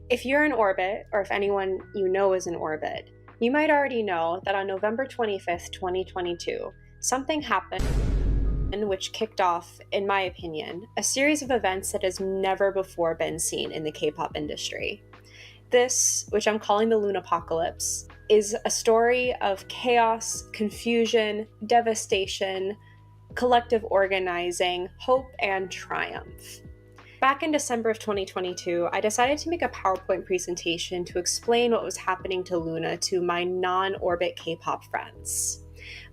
If you're in orbit, or if anyone you know is in orbit, you might already know that on November 25th, 2022, something happened which kicked off, in my opinion, a series of events that has never before been seen in the K-pop industry. This, which I'm calling the Loonapocalypse, is a story of chaos, confusion, devastation, collective organizing, hope, and triumph. Back in December of 2022, I decided to make a PowerPoint presentation to explain what was happening to Loona to my non-orbit K-pop friends.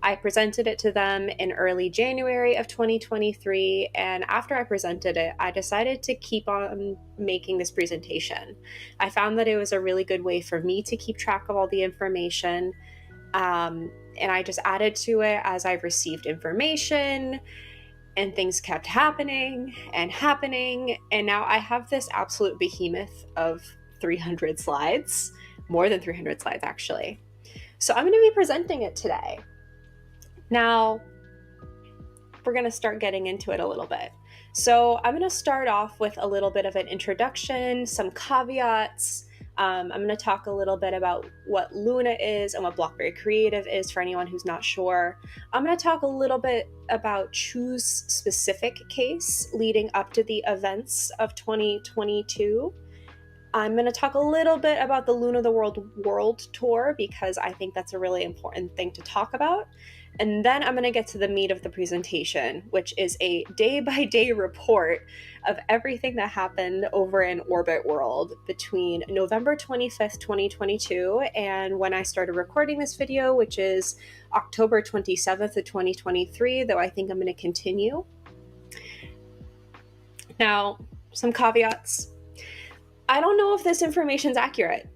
I presented it to them in early January of 2023, and after I presented it, I decided to keep on making this presentation. I found that it was a really good way for me to keep track of all the information, and I just added to it as I received information, and things kept happening, and now I have this absolute behemoth of 300 slides, more than 300 slides actually. So I'm going to be presenting it today. Now, we're going to start getting into it a little bit. So I'm going to start off with a little bit of an introduction, some caveats. I'm going to talk a little bit about what Loona is and what Blackberry Creative is for anyone who's not sure. I'm going to talk a little bit about Chuu's specific case leading up to the events of 2022. I'm going to talk a little bit about the Loonatheworld World Tour because I think that's a really important thing to talk about. And then I'm going to get to the meat of the presentation, which is a day-by-day report of everything that happened over in Orbit World between November 25th, 2022 and when I started recording this video, which is October 27th of 2023, though I think I'm going to continue. Now, some caveats. I don't know if this information is accurate.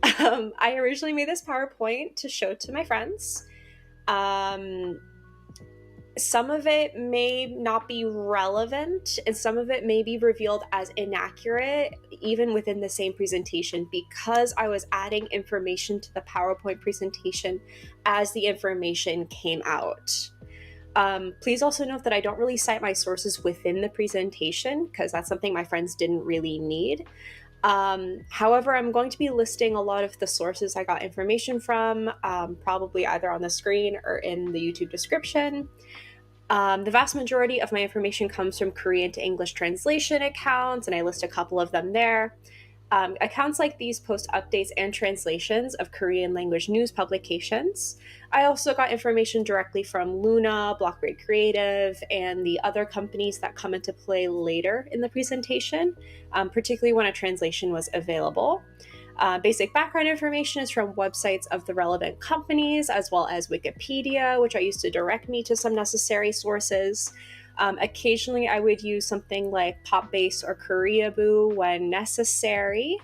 I originally made this PowerPoint to show to my friends. Some of it may not be relevant and some of it may be revealed as inaccurate even within the same presentation because I was adding information to the PowerPoint presentation as the information came out. Please also note that I don't really cite my sources within the presentation because that's something my friends didn't really need. However, I'm going to be listing a lot of the sources I got information from, probably either on the screen or in the YouTube description. The vast majority of my information comes from Korean to English translation accounts, and I list a couple of them there. Accounts like these post updates and translations of Korean language news publications. I also got information directly from Loona, Blackberry Creative, and the other companies that come into play later in the presentation, particularly when a translation was available. Basic background information is from websites of the relevant companies, as well as Wikipedia, which I used to direct me to some necessary sources. Occasionally, I would use something like Popbase or Koreaboo when necessary.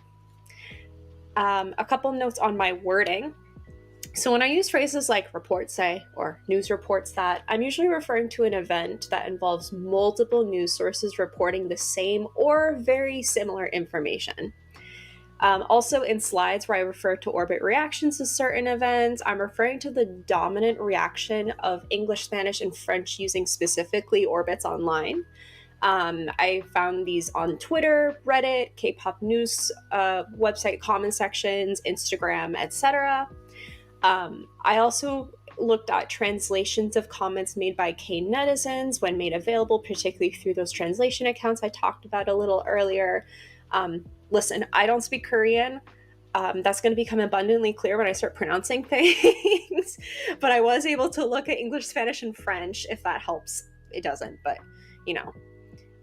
A couple notes on my wording. So when I use phrases like report say or news reports that, I'm usually referring to an event that involves multiple news sources reporting the same or very similar information. Also in slides where I refer to orbit reactions to certain events, I'm referring to the dominant reaction of English, Spanish, and French using specifically orbits online. I found these on Twitter, Reddit, K-pop news website comment sections, Instagram, etc. I also looked at translations of comments made by K-netizens when made available, particularly through those translation accounts I talked about a little earlier. Listen, I don't speak Korean. That's going to become abundantly clear when I start pronouncing things. But I was able to look at English, Spanish, and French, if that helps. It doesn't, but, you know,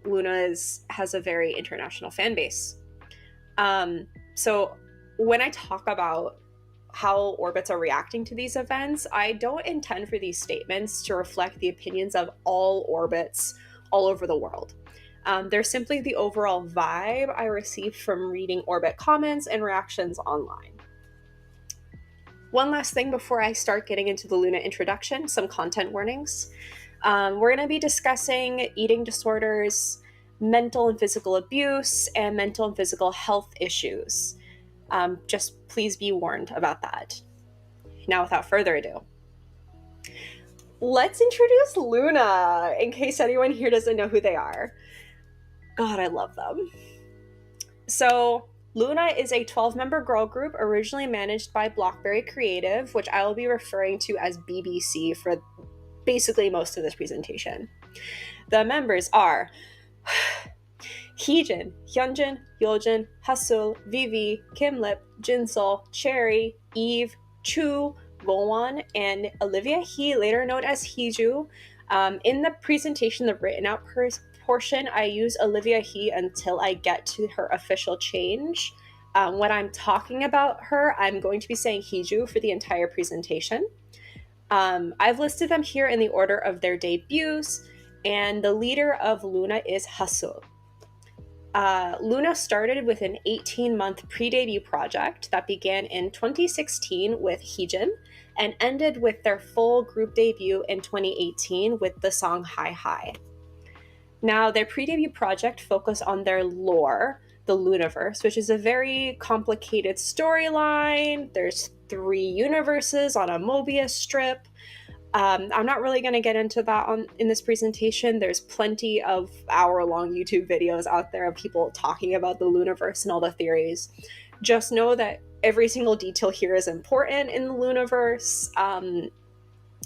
Loona has a very international fan base. So when I talk about how orbits are reacting to these events, I don't intend for these statements to reflect the opinions of all orbits all over the world. They're simply the overall vibe I received from reading orbit comments and reactions online. One last thing before I start getting into the Loona introduction, some content warnings. We're going to be discussing eating disorders, mental and physical abuse, and mental and physical health issues. Just please be warned about that. Now, without further ado, let's introduce Loona, in case anyone here doesn't know who they are. God, I love them. So Loona is a 12-member girl group originally managed by Blackberry Creative, which I will be referring to as BBC for basically most of this presentation. The members are Heejin, Hyunjin, Yojin, Hasul, Vivi, Kimlip, Jinsol, Cherry, Eve, Chuu, Gowon, and Olivia Hee, later known as Heeju. In the presentation, the written out portion, I use Olivia Hee until I get to her official change. When I'm talking about her, I'm going to be saying Heeju for the entire presentation. I've listed them here in the order of their debuts, and the leader of Loona is Hasul. Loona started with an 18-month pre-debut project that began in 2016 with Heejin and ended with their full group debut in 2018 with the song Hi Hi. Now, their pre-debut project focused on their lore, the Loonaverse, which is a very complicated storyline. There's 3 universes on a Mobius strip. I'm not really going to get into that in this presentation. There's plenty of hour-long YouTube videos out there of people talking about the Loonaverse and all the theories. Just know that every single detail here is important in the Loonaverse,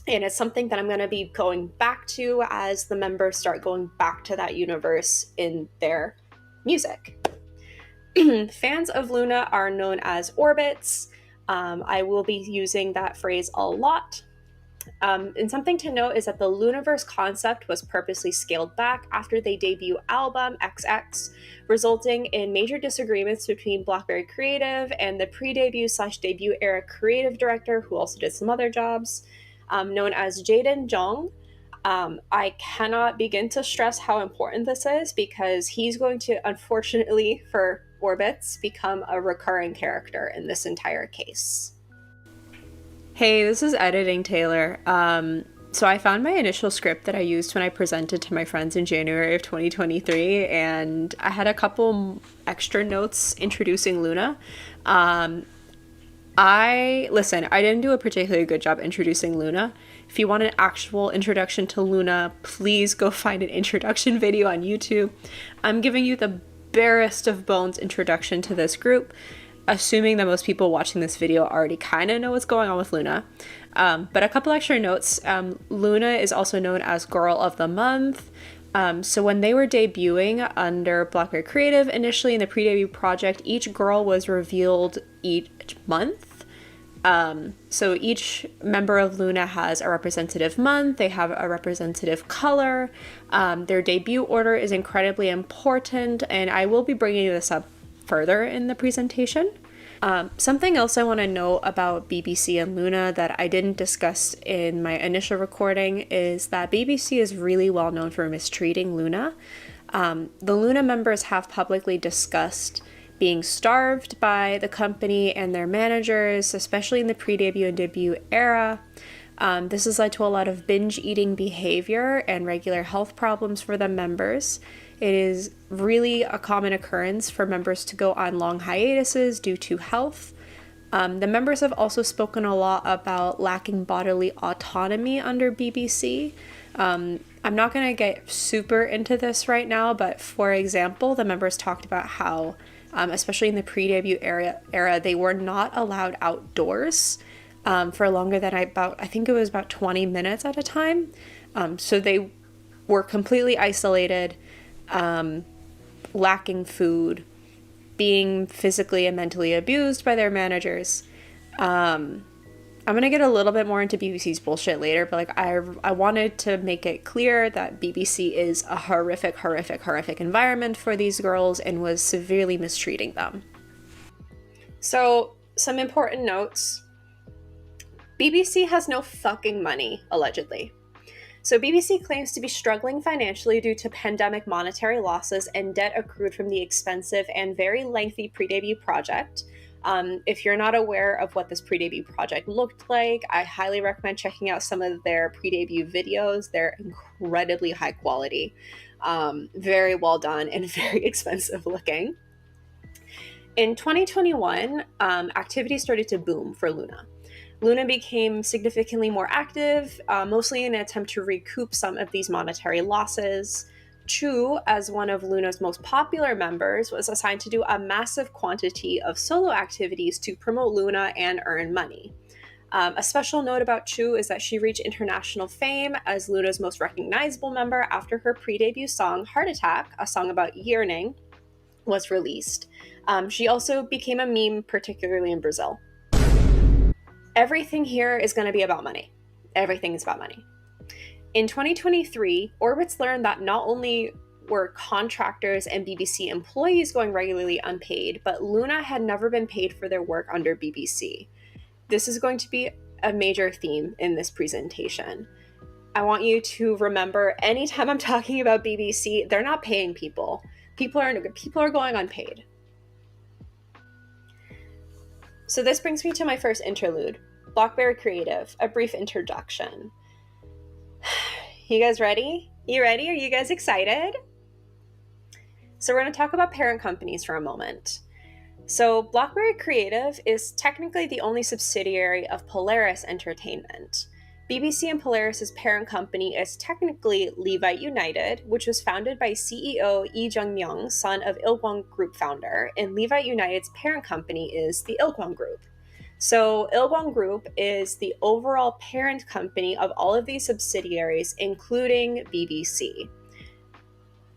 and it's something that I'm going to be going back to as the members start going back to that universe in their music. Fans of Loona are known as orbits. I will be using that phrase a lot. And something to note is that the Loonaverse concept was purposely scaled back after their debut album, XX, resulting in major disagreements between Blackberry Creative and the pre-debut/debut era creative director, who also did some other jobs, known as Jaden Jong. I cannot begin to stress how important this is because he's going to, unfortunately for Orbits, become a recurring character in this entire case. Hey, this is Editing Taylor. So I found my initial script that I used when I presented to my friends in January of 2023, and I had a couple extra notes introducing Loona. I didn't do a particularly good job introducing Loona. If you want an actual introduction to Loona, please go find an introduction video on YouTube. I'm giving you the barest of bones introduction to this group, assuming that most people watching this video already kind of know what's going on with Loona. But a couple extra notes. Loona is also known as Girl of the Month. So when they were debuting under Blackberry Creative, initially in the pre-debut project, each girl was revealed each month. So each member of Loona has a representative month, they have a representative color, their debut order is incredibly important, and I will be bringing this up further in the presentation. Something else I want to know about BBC and Loona that I didn't discuss in my initial recording is that BBC is really well known for mistreating Loona. The Loona members have publicly discussed being starved by the company and their managers, especially in the pre-debut and debut era. This has led to a lot of binge eating behavior and regular health problems for the members. It is really a common occurrence for members to go on long hiatuses due to health. The members have also spoken a lot about lacking bodily autonomy under BBC. I'm not going to get super into this right now, but for example, the members talked about how, especially in the pre-debut era, they were not allowed outdoors for longer than I think it was about 20 minutes at a time. So they were completely isolated, lacking food, being physically and mentally abused by their managers. I'm gonna get a little bit more into BBC's bullshit later, but I wanted to make it clear that BBC is a horrific environment for these girls and was severely mistreating them. So, some important notes. BBC has no fucking money, allegedly. So BBC claims to be struggling financially due to pandemic monetary losses and debt accrued from the expensive and very lengthy pre-debut project. If you're not aware of what this pre-debut project looked like, I highly recommend checking out some of their pre-debut videos. They're incredibly high quality, very well done, and very expensive looking. In 2021, activity started to boom for Loona. Loona became significantly more active, mostly in an attempt to recoup some of these monetary losses. Chuu, as one of Loona's most popular members, was assigned to do a massive quantity of solo activities to promote Loona and earn money. A special note about Chuu is that she reached international fame as Loona's most recognizable member after her pre-debut song Heart Attack, a song about yearning, was released. She also became a meme, particularly in Brazil. Everything here is going to be about money. Everything is about money. In 2023, Orbitz learned that not only were contractors and BBC employees going regularly unpaid, but Loona had never been paid for their work under BBC. This is going to be a major theme in this presentation. I want you to remember, anytime I'm talking about BBC, they're not paying people. People are going unpaid. So this brings me to my first interlude, Blackberry Creative, a brief introduction. You guys ready? You ready? Are you guys excited? So we're going to talk about parent companies for a moment. So Blackberry Creative is technically the only subsidiary of Polaris Entertainment. BBC and Polaris's parent company is technically Levite United, which was founded by CEO Lee Jung-myung, son of Ilkwang Group founder, and Levite United's parent company is the Ilkwang Group. So Ilkwang Group is the overall parent company of all of these subsidiaries, including BBC.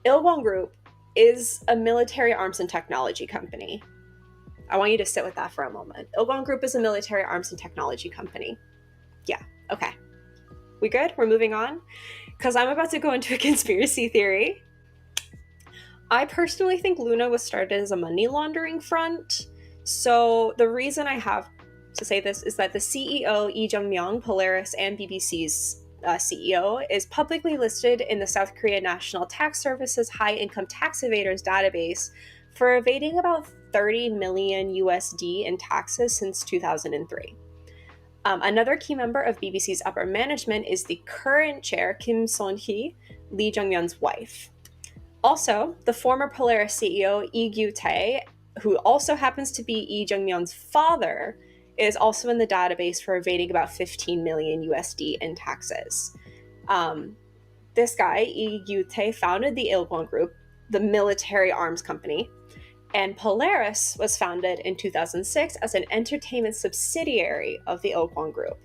Ilkwang Group is a military arms and technology company. I want you to sit with that for a moment. Ilkwang Group is a military arms and technology company. Yeah, okay. We good? We're moving on? Because I'm about to go into a conspiracy theory. I personally think Loona was started as a money laundering front. So the reason I have to say this is that the CEO, Lee Jung-myung, Polaris and BBC's CEO, is publicly listed in the South Korea National Tax Service's High Income Tax Evaders database for evading about 30 million USD in taxes since 2003. Another key member of BBC's upper management is the current chair, Kim Son-hee, Lee Jung-myun's wife. Also, the former Polaris CEO, Lee Gyu-tae, who also happens to be Lee Jung-myun's father, is also in the database for evading about 15 million USD in taxes. This guy, Lee Gyu-tae, founded the Ilkwang Group, the military arms company, and Polaris was founded in 2006 as an entertainment subsidiary of the Ilkwang Group.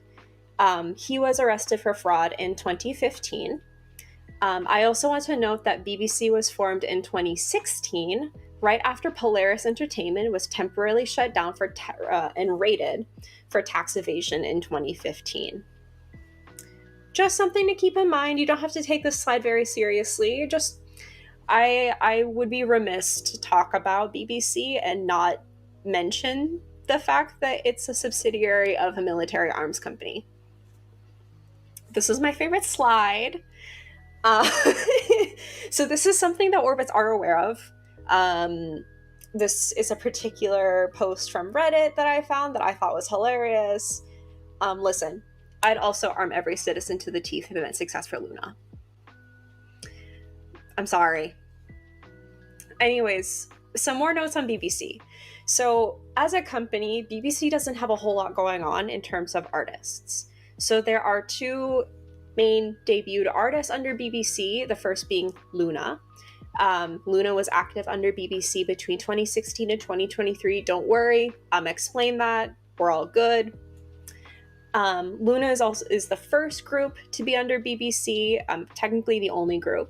He was arrested for fraud in 2015. I also want to note that BBC was formed in 2016, right after Polaris Entertainment was temporarily shut down and raided for tax evasion in 2015. Just something to keep in mind. You don't have to take this slide very seriously. I would be remiss to talk about BBC and not mention the fact that it's a subsidiary of a military arms company. This is my favorite slide. So this is something that Orbits are aware of. This is a particular post from Reddit that I found that I thought was hilarious. Listen, I'd also arm every citizen to the teeth if it meant success for Loona. I'm sorry. Anyways, some more notes on BBC. So as a company, BBC doesn't have a whole lot going on in terms of artists. So there are two main debuted artists under BBC, the first being Loona. Loona was active under BBC between 2016 and 2023. Don't worry, explain that. We're all good. Loona is the first group to be under BBC, technically the only group.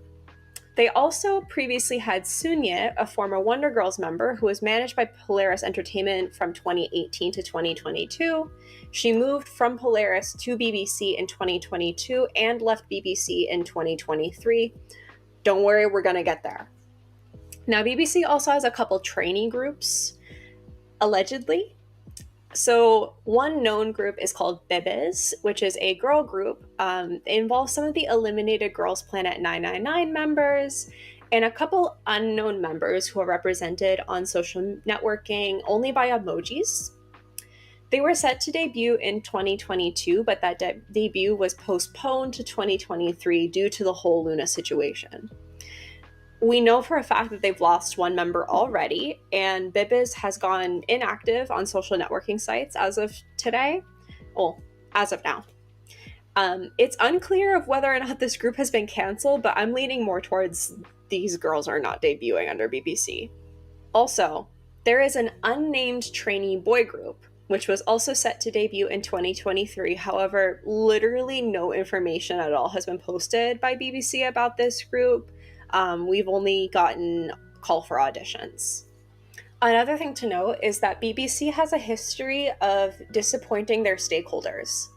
They also previously had Sunye, a former Wonder Girls member who was managed by Polaris Entertainment from 2018 to 2022. She moved from Polaris to BBC in 2022 and left BBC in 2023. Don't worry, we're going to get there. Now, BBC also has a couple training groups, allegedly. So one known group is called Bebes, which is a girl group. It involves some of the eliminated Girls Planet 999 members and a couple unknown members who are represented on social networking only by emojis. They were set to debut in 2022, but that debut was postponed to 2023 due to the whole Loona situation. We know for a fact that they've lost one member already, and Bibis has gone inactive on social networking sites as of today. Well, as of now. It's unclear of whether or not this group has been canceled, but I'm leaning more towards these girls are not debuting under BBC. Also, there is an unnamed trainee boy group, which was also set to debut in 2023. However, literally no information at all has been posted by BBC about this group. We've only gotten call for auditions. Another thing to note is that BBC has a history of disappointing their stakeholders.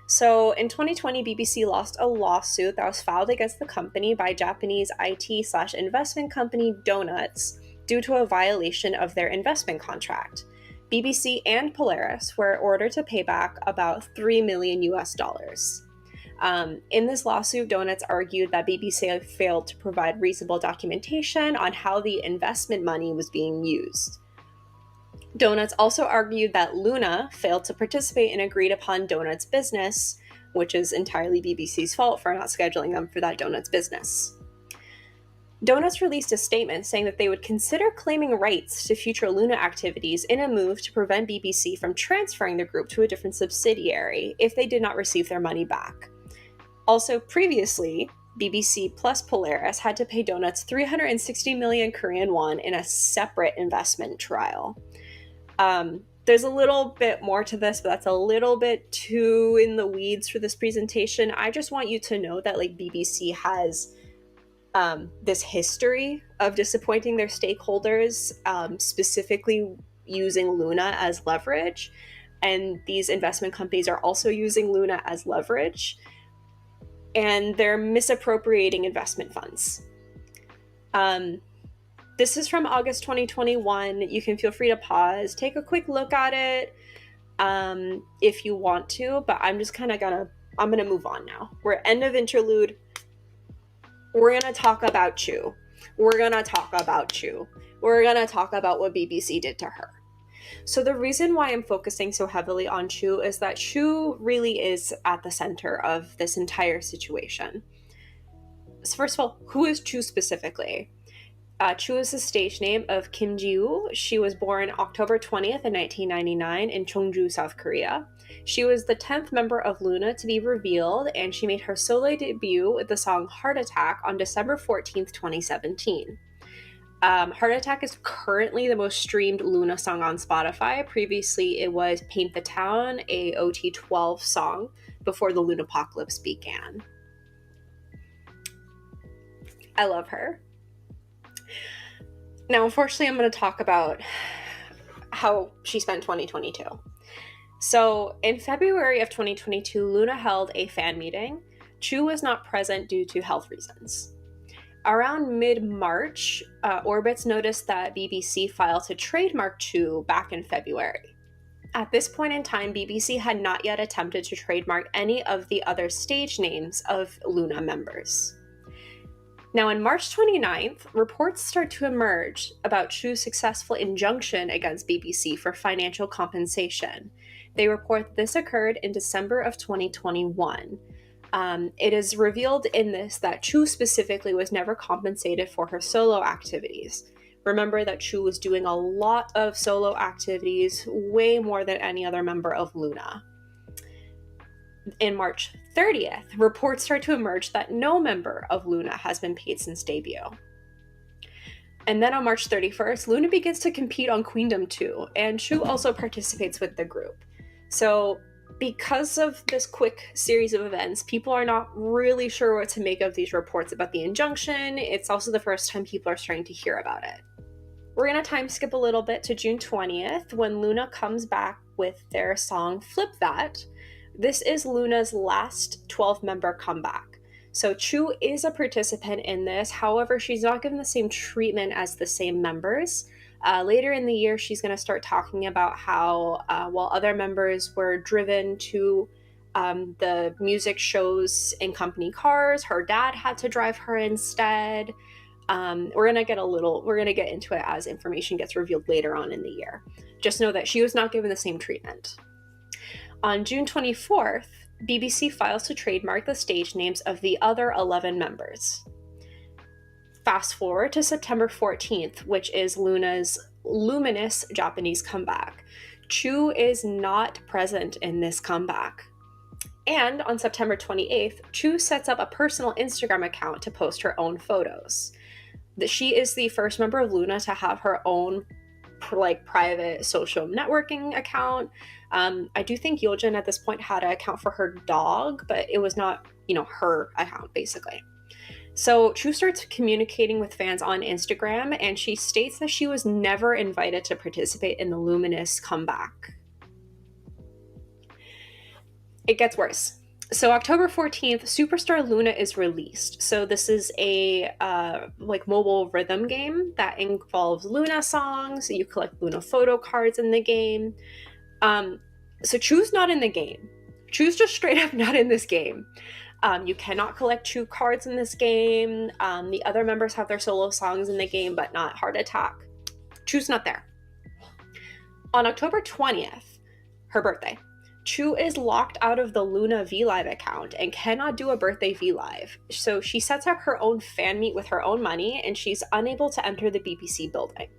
So in 2020, BBC lost a lawsuit that was filed against the company by Japanese IT/investment company Donuts due to a violation of their investment contract. BBC and Polaris were ordered to pay back about $3 million. In this lawsuit, Donuts argued that BBC failed to provide reasonable documentation on how the investment money was being used. Donuts also argued that Loona failed to participate in agreed upon Donuts business, which is entirely BBC's fault for not scheduling them for that Donuts business. Donuts released a statement saying that they would consider claiming rights to future Loona activities in a move to prevent BBC from transferring the group to a different subsidiary if they did not receive their money back. Also, previously, BBC plus Polaris had to pay Donuts 360 million Korean won in a separate investment trial. There's a little bit more to this, but that's a little bit too in the weeds for this presentation. I just want you to know that BBC has this history of disappointing their stakeholders, specifically using Loona as leverage. And these investment companies are also using Loona as leverage. And they're misappropriating investment funds. This is from August 2021. You can feel free to pause, take a quick look at it if you want to, but I'm just I'm gonna move on now. We're end of interlude. We're gonna talk about Chuu. We're gonna talk about what BBC did to her. So the reason why I'm focusing so heavily on Chuu is that Chuu really is at the center of this entire situation. So first of all, who is Chuu specifically? Chuu is the stage name of Kim Ji-woo. She was born October 20th in 1999 in Cheongju, South Korea. She was the 10th member of Loona to be revealed, and she made her solo debut with the song Heart Attack on December 14th, 2017. Heart Attack is currently the most streamed Loona song on Spotify. Previously, it was Paint the Town, a OT12 song, before the Loonapocalypse began. I love her. Now, unfortunately, I'm going to talk about how she spent 2022. So, in February of 2022, Loona held a fan meeting. Chuu was not present due to health reasons. Around mid-March, Orbitz noticed that BBC filed to trademark Chuu back in February. At this point in time, BBC had not yet attempted to trademark any of the other stage names of Loona members. Now, on March 29th, reports start to emerge about Chuu's successful injunction against BBC for financial compensation. They report this occurred in December of 2021. It is revealed in this that Chuu specifically was never compensated for her solo activities. Remember that Chuu was doing a lot of solo activities, way more than any other member of Loona. In March 30th, reports start to emerge that no member of Loona has been paid since debut. And then on March 31st, Loona begins to compete on Queendom 2, and Chuu also participates with the group. So because of this quick series of events, people are not really sure what to make of these reports about the injunction. It's also the first time people are starting to hear about it. We're going to time skip a little bit to June 20th, when Loona comes back with their song Flip That. This is Loona's last 12-member comeback. So Chuu is a participant in this, however, she's not given the same treatment as the same members. Later in the year, she's going to start talking about how while other members were driven to the music shows in company cars, her dad had to drive her instead. We're going to get into it as information gets revealed later on in the year. Just know that she was not given the same treatment. On June 24th, BBC files to trademark the stage names of the other 11 members. Fast forward to September 14th, which is Loona's luminous Japanese comeback. Chuu is not present in this comeback. And on September 28th, Chuu sets up a personal Instagram account to post her own photos. She is the first member of Loona to have her own like private social networking account. I do think LitellJohnn at this point had an account for her dog, but it was not, you know, her account basically. So Chuu starts communicating with fans on Instagram, and she states that she was never invited to participate in the Luminous comeback. It gets worse. So October 14th, Superstar Loona is released. So this is a like mobile rhythm game that involves Loona songs. You collect Loona photo cards in the game. So Chuu's not in the game. Chuu's just straight up not in this game. You cannot collect Chuu cards in this game. The other members have their solo songs in the game, but not Heart Attack. Chuu's not there. On October 20th, her birthday, Chuu is locked out of the Loona VLive account and cannot do a birthday VLive. So she sets up her own fan meet with her own money, and she's unable to enter the BBC building.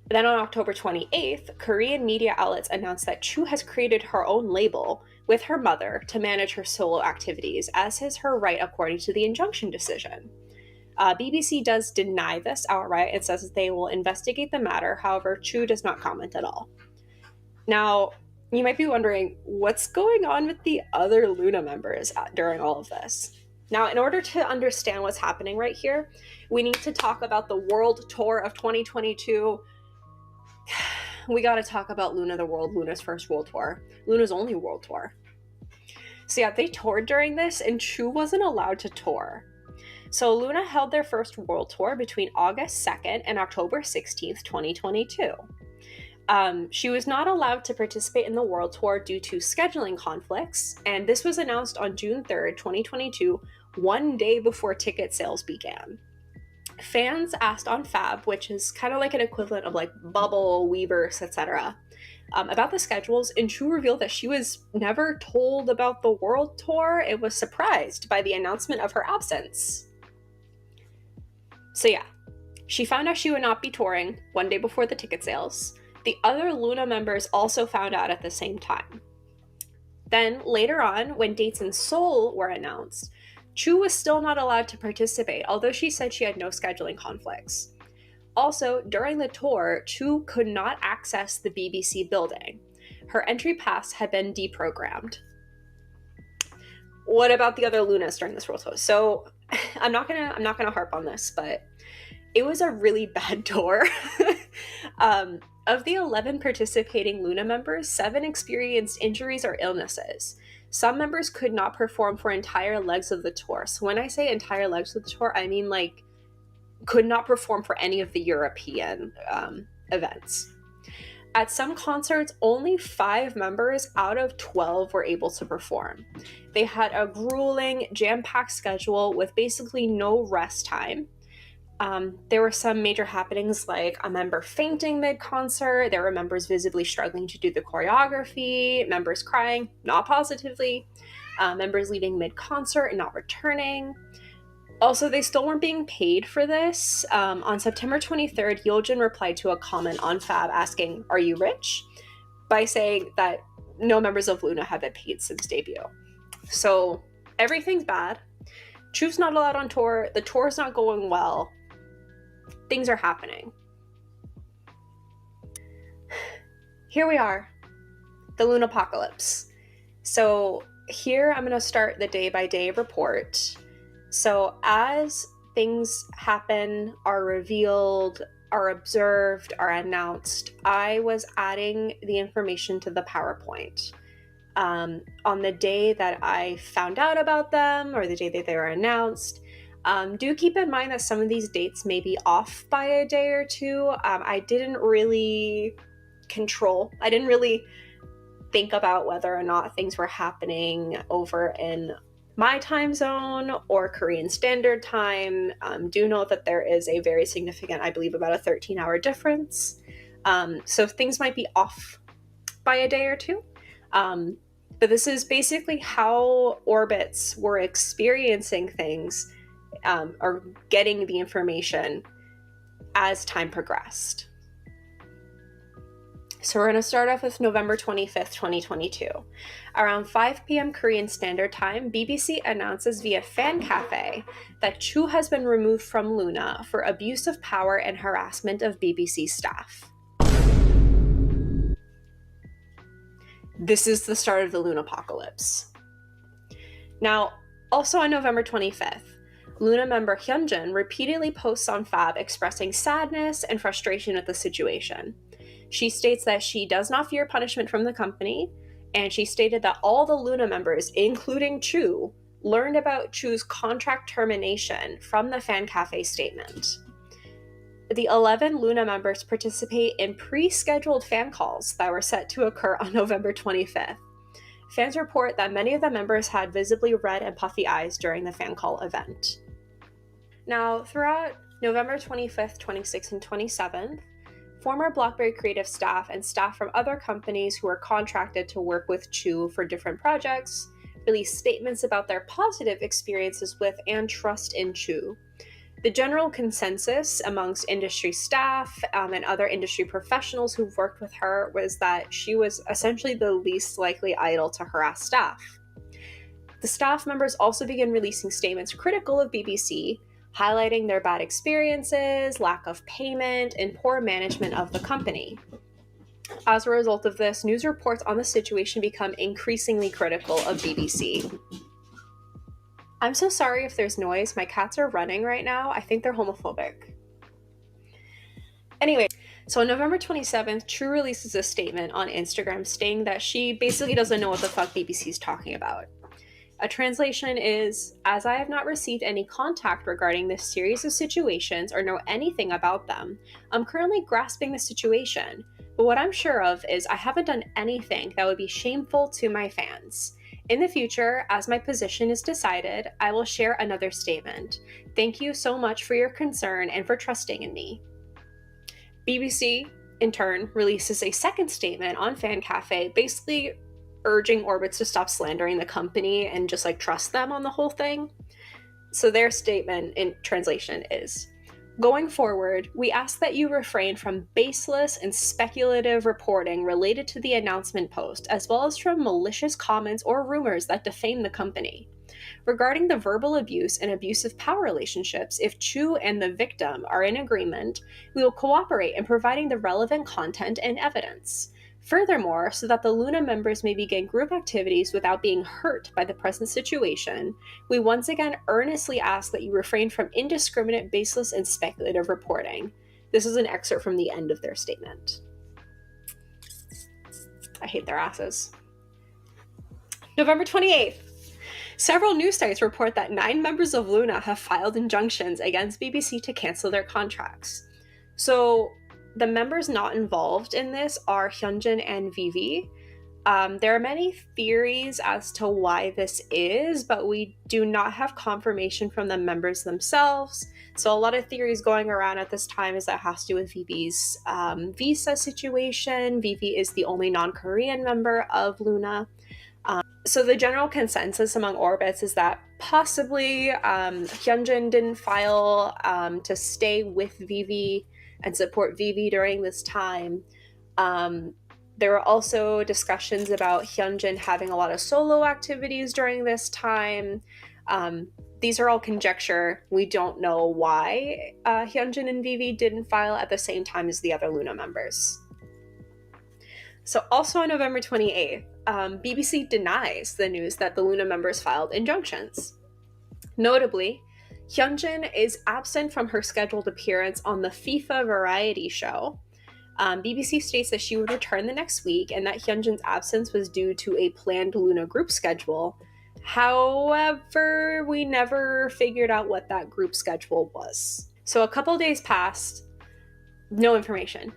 Then on October 28th, Korean media outlets announced that Chuu has created her own label with her mother to manage her solo activities, as is her right according to the injunction decision. BBC does deny this outright and says that they will investigate the matter. However, Chuu does not comment at all. Now, you might be wondering, what's going on with the other Loona members during all of this? Now, in order to understand what's happening right here, we need to talk about the world tour of 2022. We got to talk about Loona the World, Loona's first world tour, Loona's only world tour. So yeah, they toured during this, and Chuu wasn't allowed to tour. So Loona held their first world tour between August 2nd and October 16th, 2022. She was not allowed to participate in the world tour due to scheduling conflicts, and this was announced on June 3rd, 2022, one day before ticket sales began. Fans asked on Fab, which is kind of like an equivalent of like Bubble, Weverse, etc., about the schedules, and Chuu revealed that she was never told about the world tour. It was surprised by the announcement of her absence. So yeah, she found out she would not be touring one day before the ticket sales. The other Loona members also found out at the same time. Then later on, when dates in Seoul were announced, Chuu was still not allowed to participate, although she said she had no scheduling conflicts. Also, during the tour, Chuu could not access the BBC building. Her entry pass had been deprogrammed. What about the other Loonas during this world tour? So I'm not gonna harp on this, but it was a really bad tour. Of the 11 participating Loona members, 7 experienced injuries or illnesses. Some members could not perform for entire legs of the tour. So when I say entire legs of the tour, I mean like could not perform for any of the European events. At some concerts, only 5 members out of 12 were able to perform. They had a grueling, jam-packed schedule with basically no rest time. There were some major happenings like a member fainting mid-concert, there were members visibly struggling to do the choreography, members crying, not positively, members leaving mid-concert and not returning. Also, they still weren't being paid for this. On September 23rd, LitellJohnn replied to a comment on Fab asking, "Are you rich?" by saying that no members of Loona have been paid since debut. So everything's bad. Chuu's not allowed on tour. The tour's not going well. Things are happening. Here we are, the Loonapocalypse. So here I'm going to start the day-by-day report. So as things happen, are revealed, are observed, are announced, I was adding the information to the PowerPoint. On the day that I found out about them, or the day that they were announced, do keep in mind that some of these dates may be off by a day or two. I didn't really think about whether or not things were happening over in my time zone or Korean Standard Time. Do know that there is a very significant, I believe about a 13-hour difference. So things might be off by a day or two. But this is basically how orbits were experiencing things, or getting the information as time progressed. So we're going to start off with November 25th, 2022. Around 5 p.m. Korean Standard Time, BBC announces via Fan Cafe that Chuu has been removed from Loona for abuse of power and harassment of BBC staff. This is the start of the Loonapocalypse. Now, also on November 25th, Loona member Hyunjin repeatedly posts on Fab expressing sadness and frustration at the situation. She states that she does not fear punishment from the company, and she stated that all the Loona members, including Chuu, learned about Chuu's contract termination from the Fan Cafe statement. The 11 Loona members participate in pre-scheduled fan calls that were set to occur on November 25th. Fans report that many of the members had visibly red and puffy eyes during the fan call event. Now, throughout November 25th, 26th, and 27th, former Blackberry Creative staff and staff from other companies who were contracted to work with Chuu for different projects released statements about their positive experiences with and trust in Chuu. The general consensus amongst industry staff and other industry professionals who've worked with her was that she was essentially the least likely idol to harass staff. The staff members also began releasing statements critical of BBC, highlighting their bad experiences, lack of payment, and poor management of the company. As a result of this, news reports on the situation become increasingly critical of BBC. I'm so sorry if there's noise. My cats are running right now. I think they're homophobic. Anyway, so on November 27th, Chuu releases a statement on Instagram stating that she basically doesn't know what the fuck BBC's talking about. A translation is, as I have not received any contact regarding this series of situations or know anything about them, I'm currently grasping the situation, but what I'm sure of is I haven't done anything that would be shameful to my fans. In the future, as my position is decided, I will share another statement. Thank you so much for your concern and for trusting in me. BBC, in turn, releases a second statement on Fan Cafe, basically urging Orbits to stop slandering the company and just trust them on the whole thing. So their statement in translation is, going forward, we ask that you refrain from baseless and speculative reporting related to the announcement post, as well as from malicious comments or rumors that defame the company. Regarding the verbal abuse and abusive power relationships, if Chuu and the victim are in agreement, we will cooperate in providing the relevant content and evidence. Furthermore, so that the Loona members may begin group activities without being hurt by the present situation, we once again earnestly ask that you refrain from indiscriminate, baseless, and speculative reporting. This is an excerpt from the end of their statement. I hate their asses. November 28th. Several news sites report that 9 members of Loona have filed injunctions against BBC to cancel their contracts. So, the members not involved in this are Hyunjin and Vivi. There are many theories as to why this is, but we do not have confirmation from the members themselves. So a lot of theories going around at this time is that it has to do with Vivi's visa situation. Vivi is the only non-Korean member of Loona. So the general consensus among Orbits is that possibly Hyunjin didn't file to stay with Vivi and support Vivi during this time. There were also discussions about Hyunjin having a lot of solo activities during this time. These are all conjecture. We don't know why Hyunjin and Vivi didn't file at the same time as the other Loona members. So also on November 28th, BBC denies the news that the Loona members filed injunctions. Notably, Hyunjin is absent from her scheduled appearance on the FIFA variety show. BBC states that she would return the next week and that Hyunjin's absence was due to a planned Loona group schedule. However, we never figured out what that group schedule was. So a couple days passed, no information.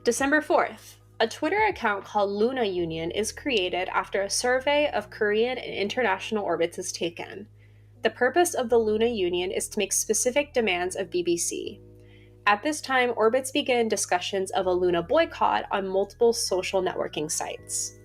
December 4th, a Twitter account called Loonaunion is created after a survey of Korean and international orbits is taken. The purpose of the Loonaunion is to make specific demands of BBC. At this time, Orbits began discussions of a Loona boycott on multiple social networking sites.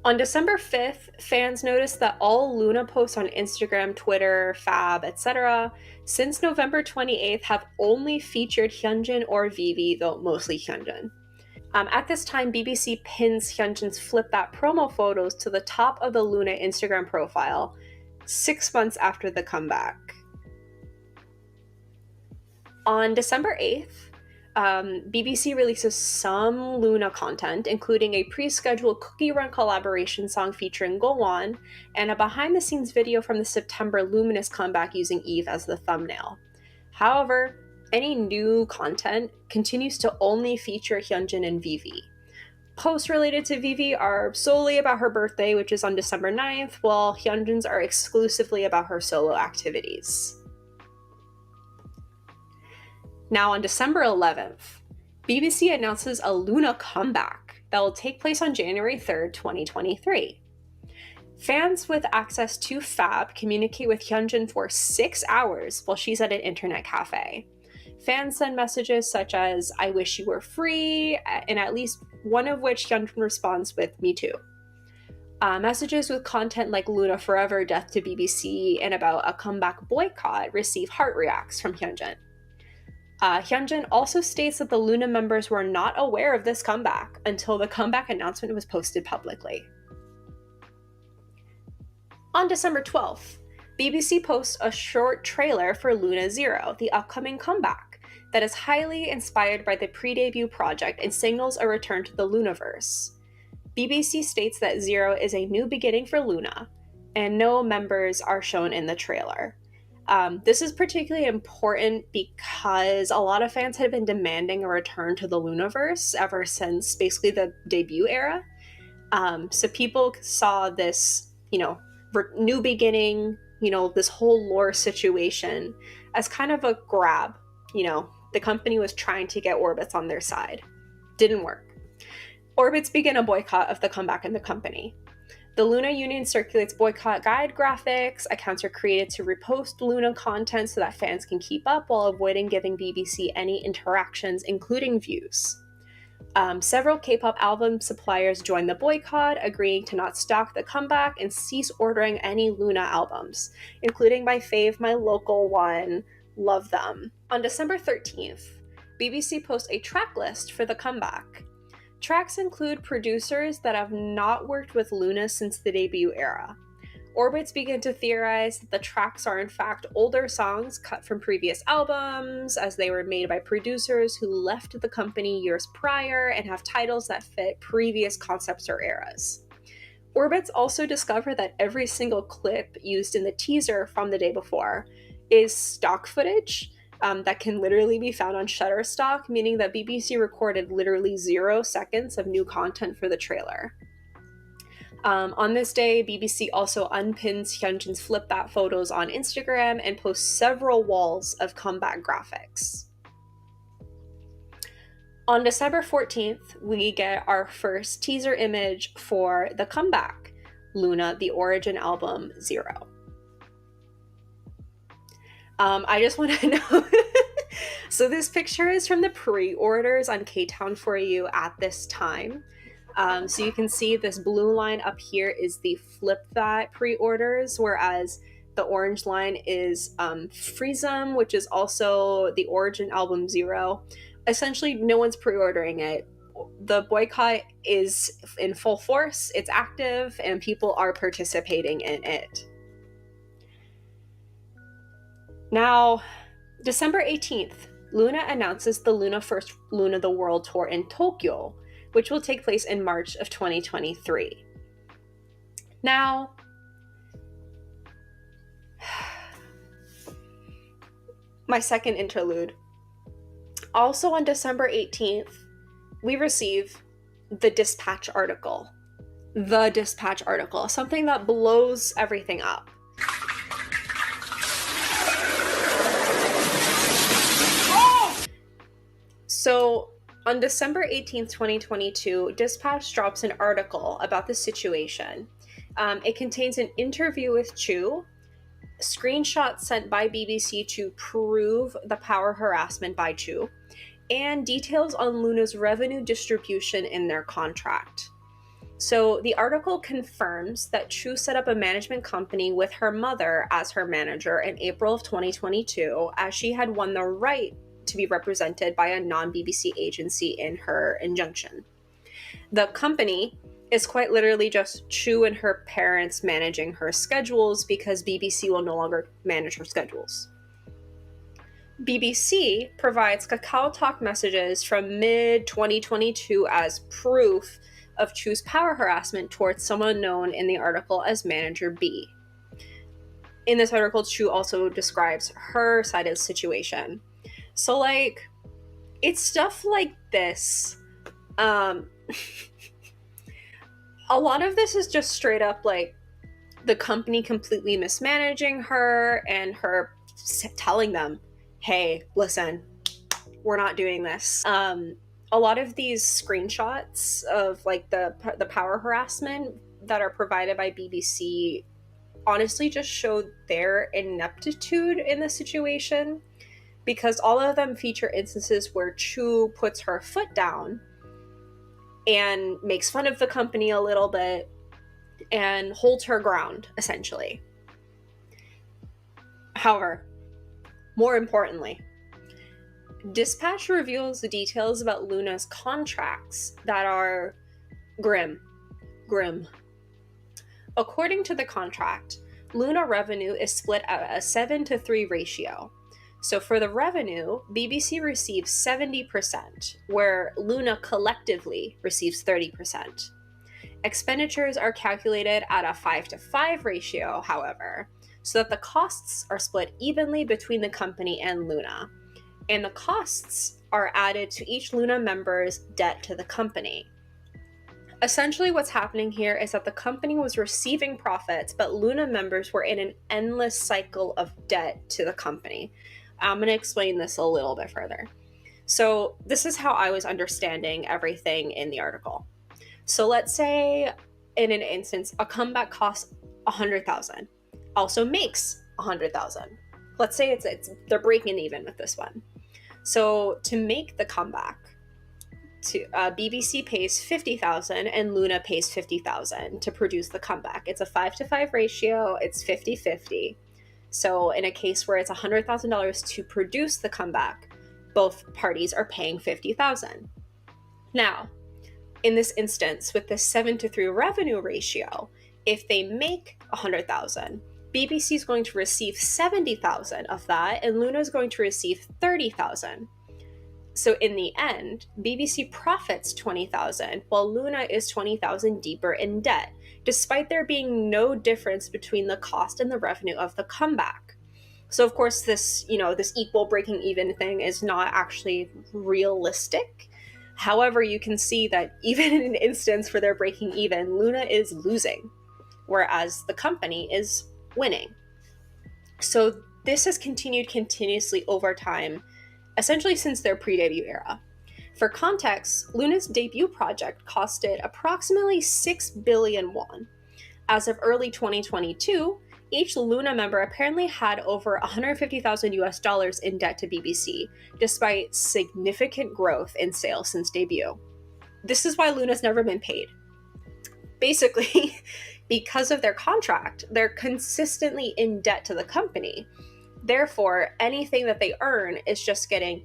On December 5th, fans noticed that all Loona posts on Instagram, Twitter, Fab, etc. since November 28th have only featured Hyunjin or Vivi, though mostly Hyunjin. At this time, BBC pins Hyunjin's Flip That promo photos to the top of the Loona Instagram profile 6 months after the comeback. On December 8th, BBC releases some Loona content, including a pre-scheduled Cookie Run collaboration song featuring Gowon, and a behind-the-scenes video from the September Luminous comeback using Eve as the thumbnail. However, any new content continues to only feature Hyunjin and Vivi. Posts related to Vivi are solely about her birthday, which is on December 9th, while Hyunjin's are exclusively about her solo activities. Now on December 11th, BBC announces a Loona comeback that will take place on January 3rd, 2023. Fans with access to Fab communicate with Hyunjin for 6 hours while she's at an internet cafe. Fans send messages such as, "I wish you were free," and at least one of which Hyunjin responds with, "Me too." Messages with content like Loona Forever, Death to BBC, and about a comeback boycott receive heart reacts from Hyunjin. Hyunjin also states that the Loona members were not aware of this comeback until the comeback announcement was posted publicly. On December 12th, BBC posts a short trailer for Loona Zero, the upcoming comeback, that is highly inspired by the pre-debut project and signals a return to the Loonaverse. BBC states that Zero is a new beginning for Loona, and no members are shown in the trailer. This is particularly important because a lot of fans had been demanding a return to the Loonaverse ever since basically the debut era. So people saw this, new beginning, this whole lore situation as kind of a grab. The company was trying to get Orbitz on their side. Didn't work. Orbitz began a boycott of the comeback in the company. The Loonalunion circulates boycott guide graphics, accounts are created to repost Loona content so that fans can keep up while avoiding giving BBC any interactions, including views. Several K-pop album suppliers joined the boycott, agreeing to not stock the comeback and cease ordering any Loona albums, including my fave, my local one, Love Them. On December 13th, BBC posts a track list for the comeback. Tracks include producers that have not worked with Loona since the debut era. Orbitz began to theorize that the tracks are in fact older songs cut from previous albums, as they were made by producers who left the company years prior and have titles that fit previous concepts or eras. Orbitz also discovered that every single clip used in the teaser from the day before is stock footage that can literally be found on Shutterstock, meaning that BBC recorded literally 0 seconds of new content for the trailer. On this day, BBC also unpins Hyunjin's Flip That photos on Instagram and posts several walls of comeback graphics. On December 14th, we get our first teaser image for the comeback, Loona, the Origin album, Zero. I just want to know, so this picture is from the pre-orders on K-Town For You at this time. So you can see this blue line up here is the Flip That pre-orders, whereas the orange line is Freezem, which is also the Origin album Zero. Essentially, no one's pre-ordering it. The boycott is in full force, it's active, and people are participating in it. Now, December 18th, Loona announces the Loona First Loona the World Tour in Tokyo, which will take place in March of 2023. Now, my second interlude. Also on December 18th, we receive the Dispatch article. The Dispatch article, something that blows everything up. So, on December 18th, 2022, Dispatch drops an article about the situation. It contains an interview with Chuu, screenshots sent by BBC to prove the power harassment by Chuu, and details on Loona's revenue distribution in their contract. So the article confirms that Chuu set up a management company with her mother as her manager in April of 2022, as she had won the right to be represented by a non-BBC agency in her injunction. The company is quite literally just Chuu and her parents managing her schedules, because BBC will no longer manage her schedules. BBC provides Kakao Talk messages from mid-2022 as proof of Chuu's power harassment towards someone known in the article as Manager B. In this article, Chuu also describes her side of the situation. So, like, it's stuff like this. A lot of this is just straight up, like, the company completely mismanaging her and her telling them, hey, listen, we're not doing this. A lot of these screenshots of, like, the power harassment that are provided by BBC honestly just show their ineptitude in the situation, because all of them feature instances where Chuu puts her foot down and makes fun of the company a little bit and holds her ground, essentially. However, more importantly, Dispatch reveals the details about Loona's contracts that are grim. According to the contract, Loona revenue is split at a 7-3 ratio. So for the revenue, BBC receives 70%, where Loona collectively receives 30%. Expenditures are calculated at a 5-5 ratio, however, so that the costs are split evenly between the company and Loona, and the costs are added to each Loona member's debt to the company. Essentially, what's happening here is that the company was receiving profits, but Loona members were in an endless cycle of debt to the company. I'm going to explain this a little bit further. So this is how I was understanding everything in the article. So let's say, in an instance, a comeback costs $100,000, also makes $100,000. Let's say they're breaking even with this one. So to make the comeback, BBC pays $50,000 and Loona pays $50,000 to produce the comeback. It's a 5-5 ratio. It's 50-50. So in a case where it's $100,000 to produce the comeback, both parties are paying $50,000. Now, in this instance, with the 7-3 revenue ratio, if they make $100,000, BBC is going to receive $70,000 of that, and Loona is going to receive $30,000. So in the end, BBC profits $20,000, while Loona is $20,000 deeper in debt, despite there being no difference between the cost and the revenue of the comeback. So of course, this equal breaking even thing is not actually realistic. However, you can see that even in an instance where they're breaking even, Loona is losing, whereas the company is winning. So this has continued continuously over time, essentially since their pre-debut era. For context, Loona's debut project costed approximately 6 billion won. As of early 2022, each Loona member apparently had over $150,000 in debt to BBC, despite significant growth in sales since debut. This is why Loona's never been paid. Basically, because of their contract, they're consistently in debt to the company. Therefore, anything that they earn is just getting,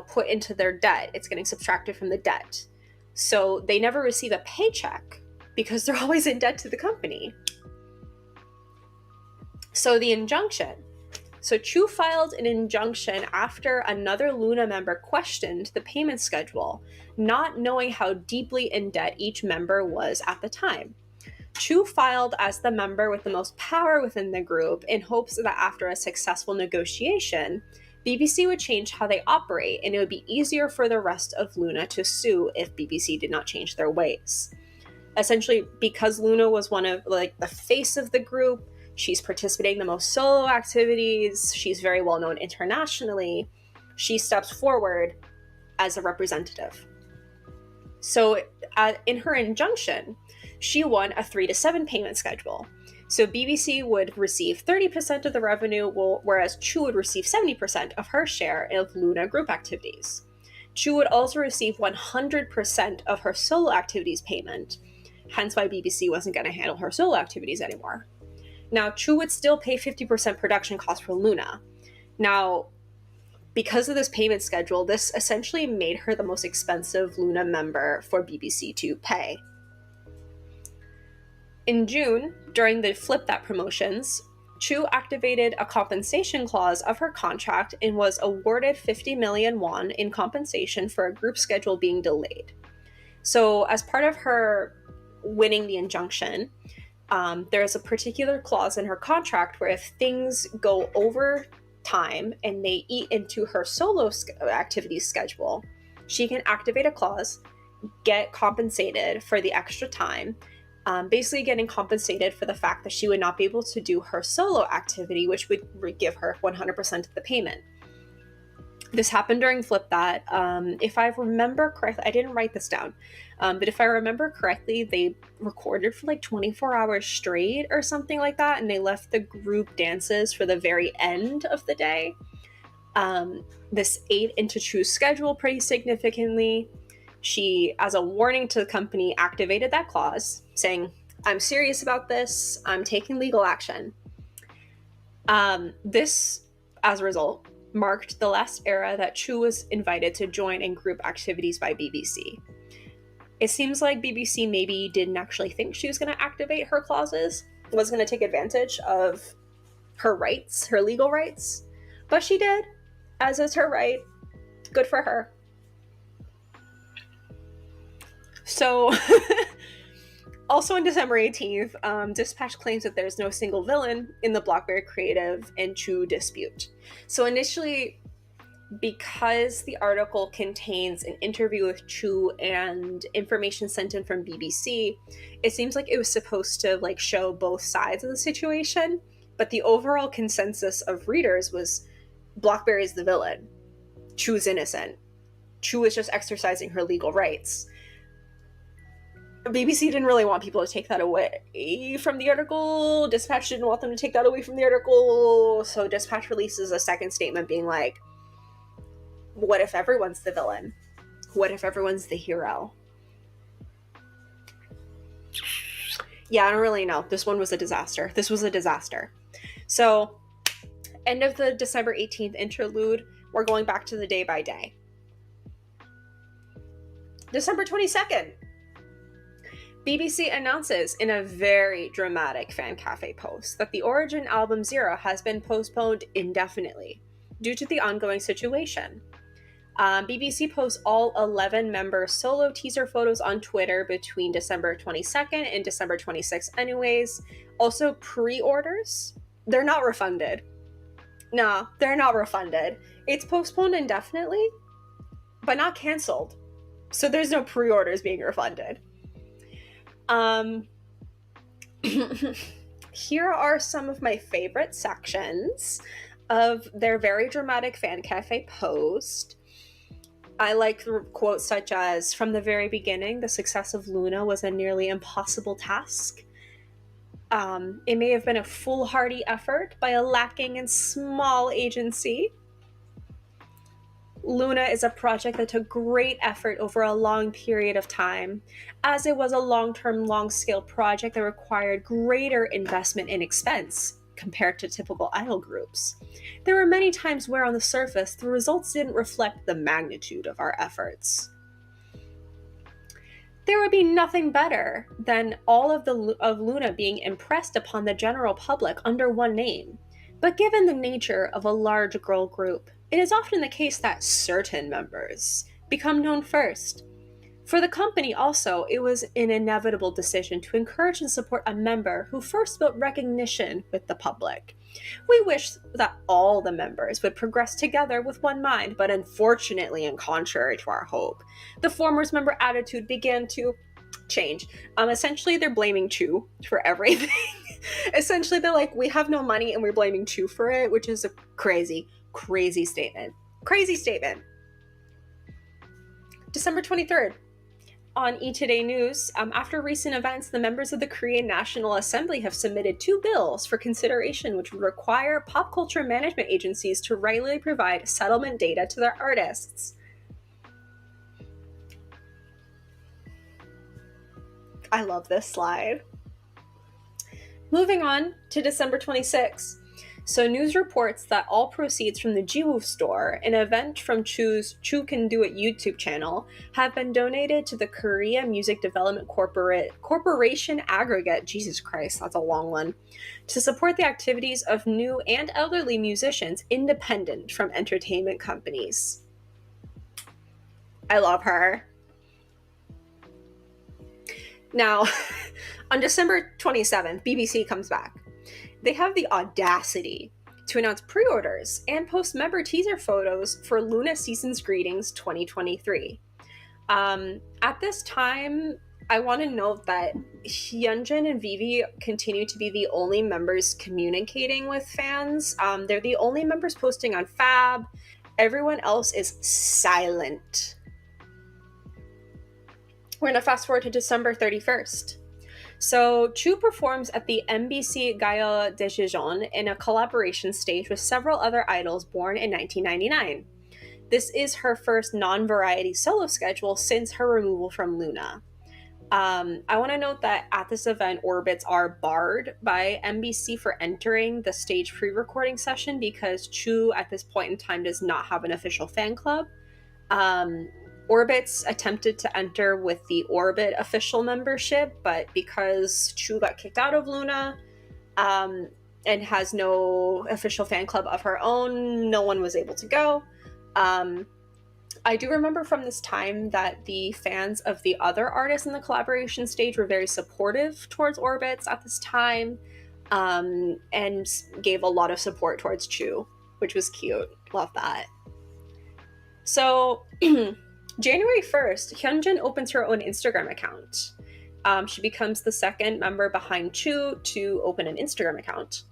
put into their debt. It's getting subtracted from the debt. So they never receive a paycheck because they're always in debt to the company. So the injunction. So Chuu filed an injunction after another Loona member questioned the payment schedule, not knowing how deeply in debt each member was at the time. Chuu filed as the member with the most power within the group in hopes that after a successful negotiation, BBC would change how they operate and it would be easier for the rest of Loona to sue if BBC did not change their ways. Essentially, because Loona was one of the face of the group, she's participating in the most solo activities, she's very well known internationally, she steps forward as a representative. So in her injunction, she won a 3-7 payment schedule. So BBC would receive 30% of the revenue, whereas Chuu would receive 70% of her share of Loona group activities. Chuu would also receive 100% of her solo activities payment, hence why BBC wasn't going to handle her solo activities anymore. Now, Chuu would still pay 50% production costs for Loona. Now, because of this payment schedule, this essentially made her the most expensive Loona member for BBC to pay. In June, during the Flip That promotions, Chuu activated a compensation clause of her contract and was awarded 50 million won in compensation for a group schedule being delayed. So as part of her winning the injunction, there is a particular clause in her contract where if things go over time and they eat into her solo activities schedule, she can activate a clause, get compensated for the extra time, basically getting compensated for the fact that she would not be able to do her solo activity, which would give her 100% of the payment. This happened during Flip That. If I remember correctly, I didn't write this down, but if I remember correctly, they recorded for like 24 hours straight or something like that, and they left the group dances for the very end of the day. This ate into Chuu's schedule pretty significantly. She, as a warning to the company, activated that clause, saying, "I'm serious about this, I'm taking legal action." This, as a result, marked the last era that Chuu was invited to join in group activities by BBC. It seems like BBC maybe didn't actually think she was going to activate her clauses, was going to take advantage of her rights, her legal rights, but she did, as is her right. Good for her. So, also on December 18th, Dispatch claims that there's no single villain in the Blackberry Creative and Chuu dispute. So initially, because the article contains an interview with Chuu and information sent in from BBC, it seems like it was supposed to like show both sides of the situation, but the overall consensus of readers was Blackberry's the villain, Chuu's innocent, Chuu is just exercising her legal rights. BBC didn't really want people to take that away from the article. Dispatch didn't want them to take that away from the article. So Dispatch releases a second statement being like, what if everyone's the villain? What if everyone's the hero? Yeah, I don't really know. This one was a disaster. This was a disaster. So, end of the December 18th interlude, we're going back to the day by day. December 22nd. BBC announces in a very dramatic fan cafe post that the Origin album Zero has been postponed indefinitely due to the ongoing situation. BBC posts all 11 member solo teaser photos on Twitter between December 22nd and December 26th anyways. Also pre-orders, they're not refunded. No, they're not refunded. It's postponed indefinitely, but not canceled. So there's no pre-orders being refunded. Here are some of my favorite sections of their very dramatic fan cafe post. I like quotes such as, "From the very beginning, the success of Loona was a nearly impossible task. It may have been a foolhardy effort by a lacking and small agency. Loona is a project that took great effort over a long period of time, as it was a long-term, long-scale project that required greater investment and expense compared to typical idol groups. There were many times where on the surface, the results didn't reflect the magnitude of our efforts. There would be nothing better than all of Loona being impressed upon the general public under one name. But given the nature of a large girl group, it is often the case that certain members become known first. For the company also, it was an inevitable decision to encourage and support a member who first built recognition with the public. We wish that all the members would progress together with one mind, but unfortunately, and contrary to our hope, the former's member attitude began to change. Essentially, they're blaming Chuu for everything. Essentially, they're like, we have no money and we're blaming Chuu for it, which is a crazy statement. Crazy statement. December 23rd. On E! News, after recent events, the members of the Korean National Assembly have submitted 2 bills for consideration which would require pop culture management agencies to regularly provide settlement data to their artists. I love this slide. Moving on to December 26th. So news reports that all proceeds from the Jiwoo store, an event from Chuu's Chuu Can Do It YouTube channel, have been donated to the Korea Music Development Corporation Aggregate, Jesus Christ, that's a long one, to support the activities of new and elderly musicians independent from entertainment companies. I love her. Now, on December 27th, BBC comes back. They have the audacity to announce pre-orders and post member teaser photos for Loona Season's Greetings 2023. At this time, I want to note that Hyunjin and Vivi continue to be the only members communicating with fans. They're the only members posting on Fab. Everyone else is silent. We're going to fast forward to December 31st. So Chuu performs at the MBC Gayo LitellJohnn in a collaboration stage with several other idols born in 1999. This is her first non-variety solo schedule since her removal from Loona. I want to note that at this event, orbits are barred by MBC for entering the stage pre-recording session because Chuu at this point in time does not have an official fan club. Orbits attempted to enter with the Orbit official membership, but because Chuu got kicked out of Loona and has no official fan club of her own, no one was able to go. I do remember from this time that the fans of the other artists in the collaboration stage were very supportive towards Orbits at this time, and gave a lot of support towards Chuu, which was cute. Love that. So January 1st, Hyunjin opens her own Instagram account. She becomes the second member behind Chuu to open an Instagram account.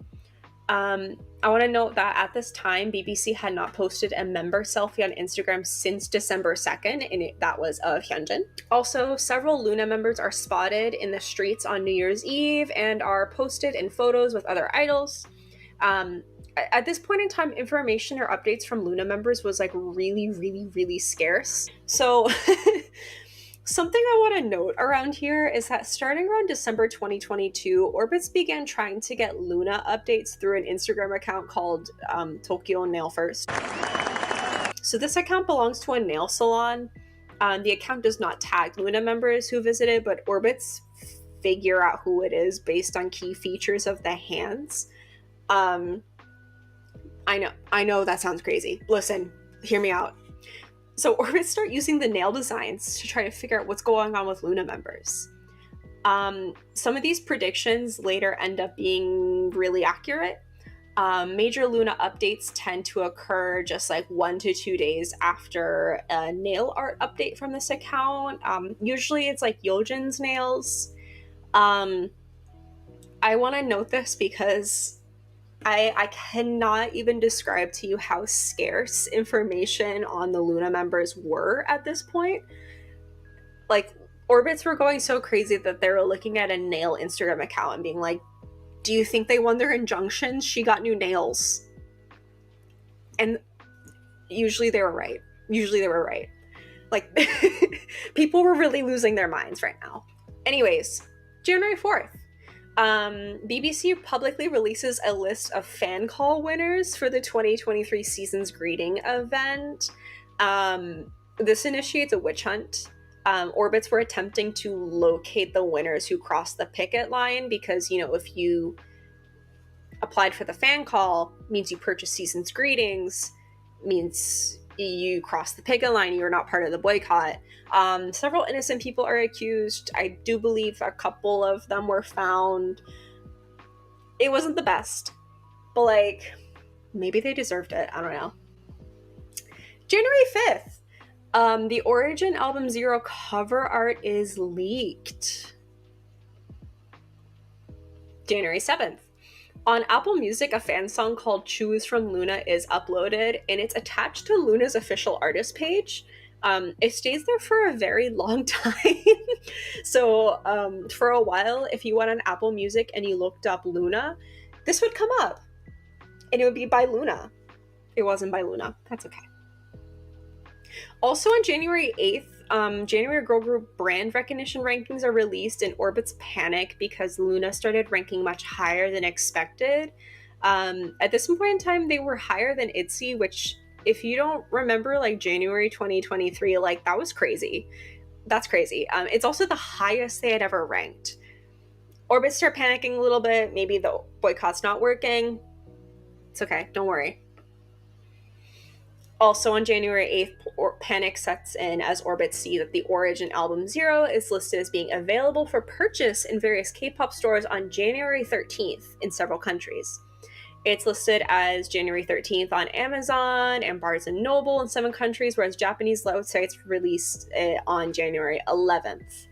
I want to note that at this time, BBC had not posted a member selfie on Instagram since December 2nd, and that was of Hyunjin. Also, several Loona members are spotted in the streets on New Year's Eve and are posted in photos with other idols. At this point in time, information or updates from Loona members was like really scarce. So something I want to note around here is that starting around December 2022, Orbits began trying to get Loona updates through an Instagram account called Tokyo Nail First. So this account belongs to a nail salon. The account does not tag Loona members who visited, but Orbits figure out who it is based on key features of the hands. I know that sounds crazy. Listen, hear me out. So Orbits start using the nail designs to try to figure out what's going on with Loona members. Some of these predictions later end up being really accurate. Major Loona updates tend to occur just like 1 to 2 days after a nail art update from this account. Usually it's like Yojin's nails. I want to note this because I cannot even describe to you how scarce information on the Loona members were at this point. Like, Orbits were going so crazy that they were looking at a nail Instagram account and being like, do you think they won their injunctions? She got new nails. And usually they were right. Like, people were really losing their minds right now. Anyways, January 4th. BBC publicly releases a list of fan call winners for the 2023 Season's Greeting event. This initiates a witch hunt. Orbits were attempting to locate the winners who crossed the picket line because, you know, if you applied for the fan call, means you purchased Season's Greetings, means you crossed the picket line, you're not part of the boycott. Several innocent people are accused. I do believe a couple of them were found. It wasn't the best, but like, maybe they deserved it. I don't know. January 5th, the Origin Album Zero cover art is leaked. January 7th. On Apple Music, a fan song called Chuu is from Loona is uploaded, and it's attached to Loona's official artist page. It stays there for a very long time. So for a while, if you went on Apple Music and you looked up Loona, this would come up. And it would be by Loona. It wasn't by Loona. That's okay. Also on January 8th, January girl group brand recognition rankings are released, and Orbits panic because Loona started ranking much higher than expected. At this point in time, they were higher than ITZY, which, if you don't remember, like January 2023, like that was crazy. That's crazy. It's also the highest they had ever ranked. Orbits start panicking a little bit. Maybe the boycott's not working. It's okay. Don't worry. Also on January 8th, panic sets in as Orbits see that the Origin album Zero is listed as being available for purchase in various K-pop stores on January 13th in several countries. It's listed as January 13th on Amazon and Barnes & Noble in 7 countries, whereas Japanese websites released it on January 11th.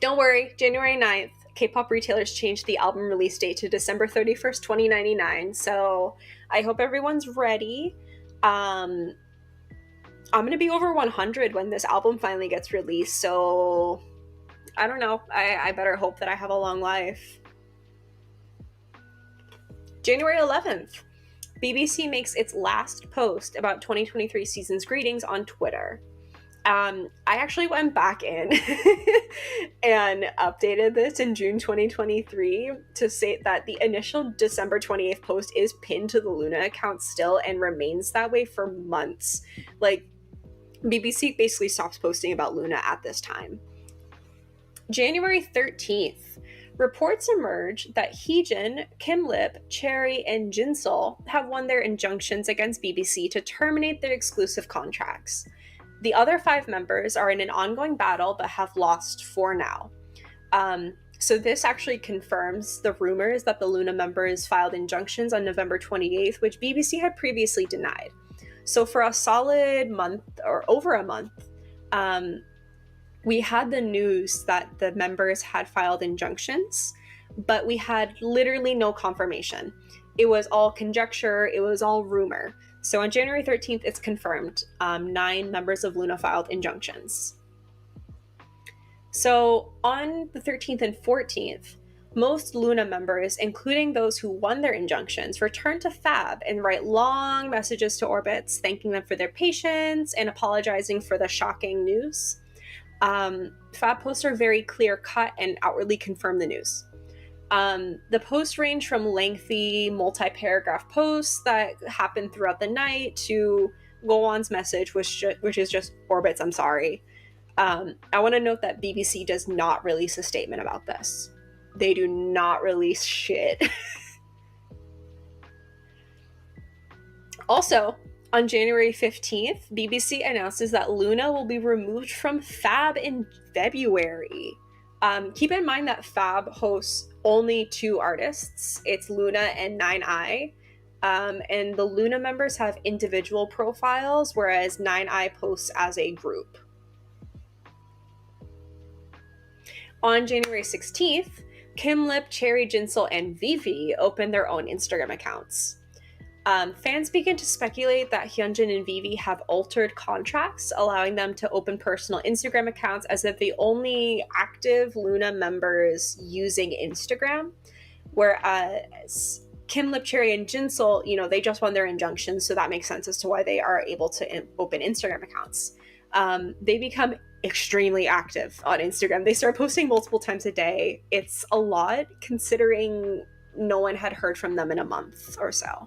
Don't worry, January 9th, K-pop retailers changed the album release date to December 31st, 2099, so I hope everyone's ready. I'm going to be over 100 when this album finally gets released, so I don't know. I better hope that I have a long life. January 11th, BBC makes its last post about 2023 season's greetings on Twitter. I actually went back in and updated this in June 2023 to say that the initial December 28th post is pinned to the Loona account still and remains that way for months. Like, BBC basically stops posting about Loona at this time. January 13th, reports emerge that Heejin, Kimlip, Cherry, and Jinsol have won their injunctions against BBC to terminate their exclusive contracts. The other 5 members are in an ongoing battle but have lost for now. So this actually confirms the rumors that the Loona members filed injunctions on November 28th, which BBC had previously denied. So for a solid month, or over a month, we had the news that the members had filed injunctions, but we had literally no confirmation. It was all conjecture, it was all rumor. So on January 13th, it's confirmed. 9 members of Loona filed injunctions. So on the 13th and 14th, most Loona members, including those who won their injunctions, return to Fab and write long messages to Orbits, thanking them for their patience and apologizing for the shocking news. Fab posts are very clear-cut and outwardly confirm the news. The posts range from lengthy multi-paragraph posts that happen throughout the night to Goin's message, which is just Orbits, I'm sorry. I want to note that BBC does not release a statement about this. They do not release shit. Also, on January 15th, BBC announces that Loona will be removed from Fab in February. Keep in mind that Fab hosts only 2 artists. It's Loona and 9i. And the Loona members have individual profiles, whereas 9i posts as a group. On January 16th, Kimlip, Cherry, Jinsol, and Vivi open their own Instagram accounts. Fans begin to speculate that Hyunjin and Vivi have altered contracts, allowing them to open personal Instagram accounts as if the only active Loona members using Instagram, whereas Kimlip, Cherry, and Jinsol, they just won their injunctions, so that makes sense as to why they are able to open Instagram accounts. They become extremely active on Instagram. They start posting multiple times a day. It's a lot, considering no one had heard from them in a month or so.